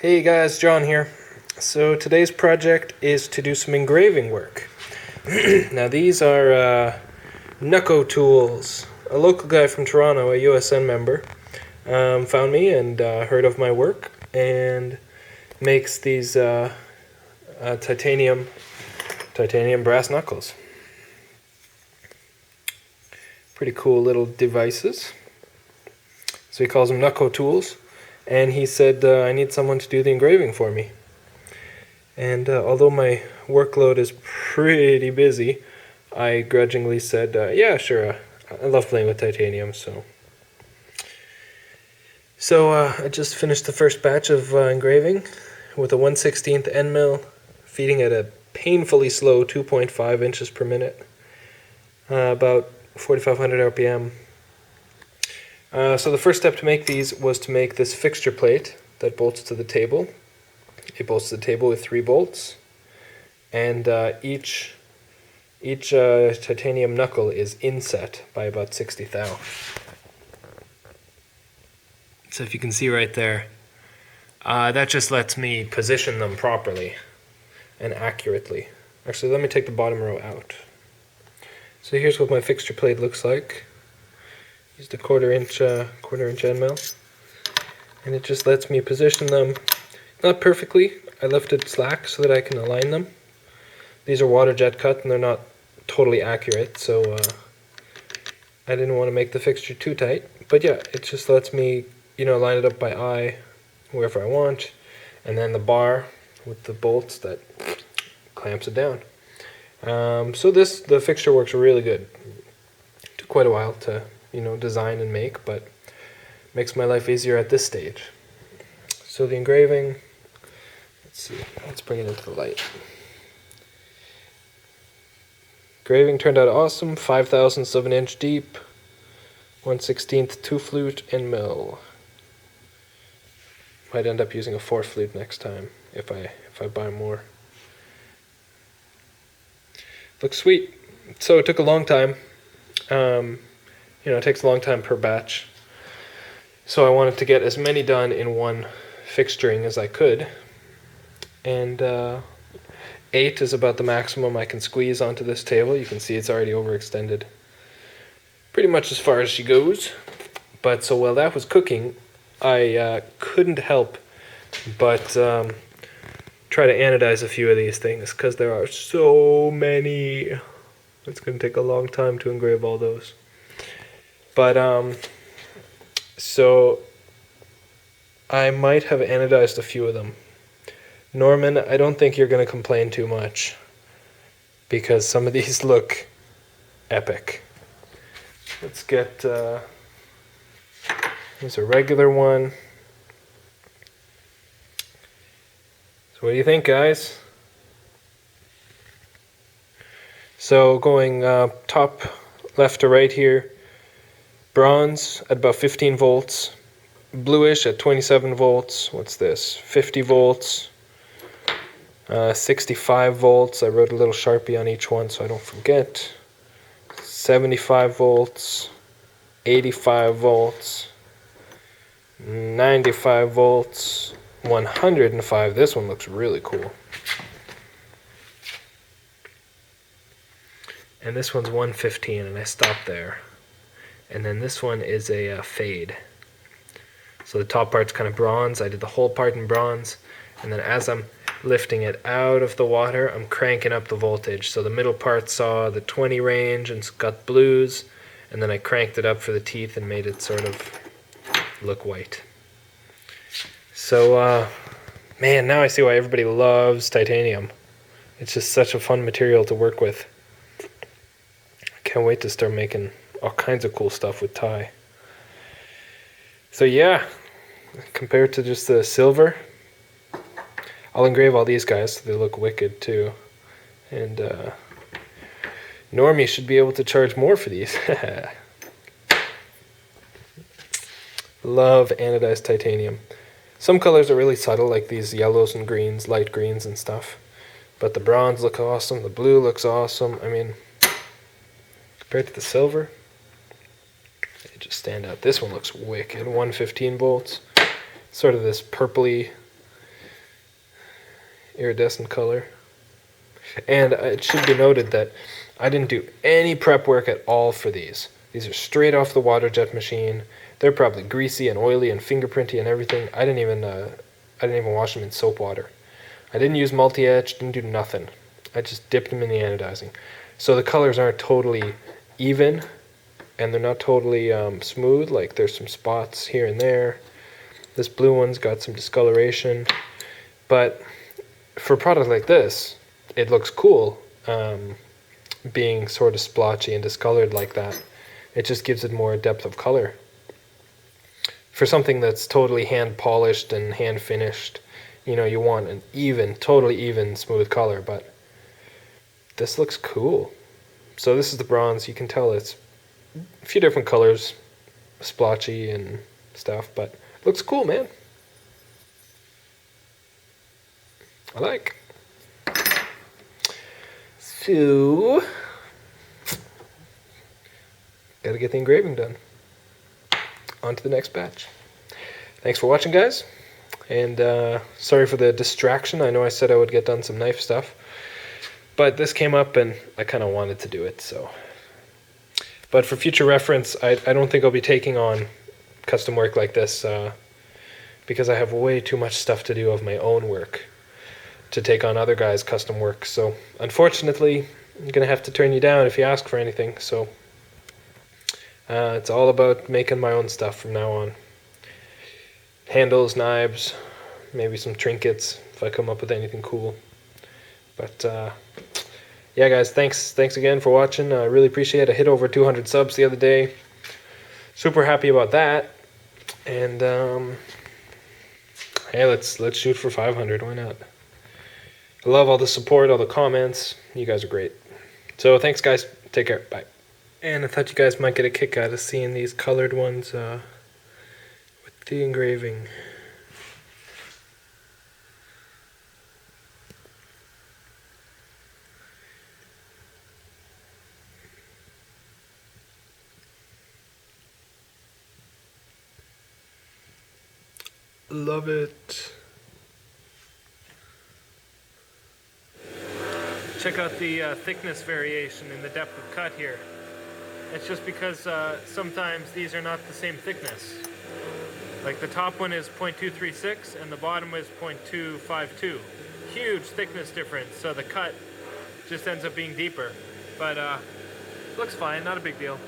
Hey guys, John here. So today's project is to do some engraving work. Now these are NukoTools. A local guy from Toronto, a USN member, found me and heard of my work and makes these titanium brass knuckles. Pretty cool little devices. So he calls them NukoTools. And he said, I need someone to do the engraving for me. And although my workload is pretty busy, I grudgingly said, yeah, sure, I love playing with titanium, so. I just finished the first batch of engraving with a 1/16 end mill, feeding at a painfully slow 2.5 inches per minute, about 4,500 RPM. So the first step to make these was to make this fixture plate that bolts to the table. It bolts to the table with 3 bolts, and each titanium knuckle is inset by about 60 thou. So if you can see right there, that just lets me position them properly and accurately. Actually, let me take the bottom row out. So here's what my fixture plate looks like. Used a quarter inch end mill, and it just lets me position them, not perfectly. I left it slack so that I can align them. These are water jet cut and they're not totally accurate, so I didn't want to make the fixture too tight. But yeah, it just lets me, line it up by eye wherever I want, and then the bar with the bolts that clamps it down. So the fixture works really good. It took quite a while to design and make, but makes my life easier at this stage. So the engraving, let's bring it into the light. Engraving turned out awesome, 5/1000ths of an inch deep, 1/16 2-flute end mill. Might end up using a 4-flute next time if I buy more. Looks sweet. So it took a long time. It takes a long time per batch. So I wanted to get as many done in one fixturing as I could. And 8 is about the maximum I can squeeze onto this table. You can see it's already overextended. Pretty much as far as she goes. But so while that was cooking, I couldn't help but try to anodize a few of these things, because there are so many. It's going to take a long time to engrave all those. But, so I might have anodized a few of them. Norman, I don't think you're going to complain too much, because some of these look epic. Let's get, here's a regular one. So what do you think, guys? So going top left to right here, bronze at about 15 volts, bluish at 27 volts, what's this, 50 volts, 65 volts, I wrote a little Sharpie on each one so I don't forget, 75 volts, 85 volts, 95 volts, 105, this one looks really cool. And this one's 115, and I stopped there. And then this one is a fade. So the top part's kind of bronze. I did the whole part in bronze. And then as I'm lifting it out of the water, I'm cranking up the voltage. So the middle part saw the 20 range and got blues. And then I cranked it up for the teeth and made it sort of look white. So, man, now I see why everybody loves titanium. It's just such a fun material to work with. I can't wait to start making all kinds of cool stuff with Thai. So yeah, compared to just the silver, I'll engrave all these guys so they look wicked too. And Normie should be able to charge more for these. Love anodized titanium. Some colors are really subtle, like these yellows and greens, light greens and stuff. But the bronze look awesome, the blue looks awesome. I mean, compared to the silver, they just stand out. This one looks wicked. 115 volts. Sort of this purpley iridescent color. And it should be noted that I didn't do any prep work at all for these. These are straight off the water jet machine. They're probably greasy and oily and fingerprinty and everything. I didn't even wash them in soap water. I didn't use multi-etch, didn't do nothing. I just dipped them in the anodizing. So the colors aren't totally even, and they're not totally smooth. Like there's some spots here and there. This blue one's got some discoloration. But for a product like this, it looks cool being sort of splotchy and discolored like that. It just gives it more depth of color. For something that's totally hand polished and hand finished, you know, you want an even, totally even, smooth color, but this looks cool. So this is the bronze. You can tell it's a few different colors, splotchy and stuff, but it looks cool, man. I like. So, gotta get the engraving done. On to the next batch. Thanks for watching, guys. And sorry for the distraction. I know I said I would get done some knife stuff, but this came up and I kind of wanted to do it. So, but for future reference, I don't think I'll be taking on custom work like this because I have way too much stuff to do of my own work to take on other guys' custom work. So unfortunately, I'm gonna have to turn you down if you ask for anything. So it's all about making my own stuff from now on. Handles, knives, maybe some trinkets if I come up with anything cool. But yeah, guys, thanks again for watching. I really appreciate it. I hit over 200 subs the other day. Super happy about that. And hey, let's shoot for 500. Why not? I love all the support, all the comments. You guys are great. So thanks, guys. Take care. Bye. And I thought you guys might get a kick out of seeing these colored ones with the engraving. Love it. Check out the thickness variation in the depth of cut here. It's just because sometimes these are not the same thickness. Like the top one is 0.236 and the bottom is 0.252. Huge thickness difference, so the cut just ends up being deeper. But looks fine, not a big deal.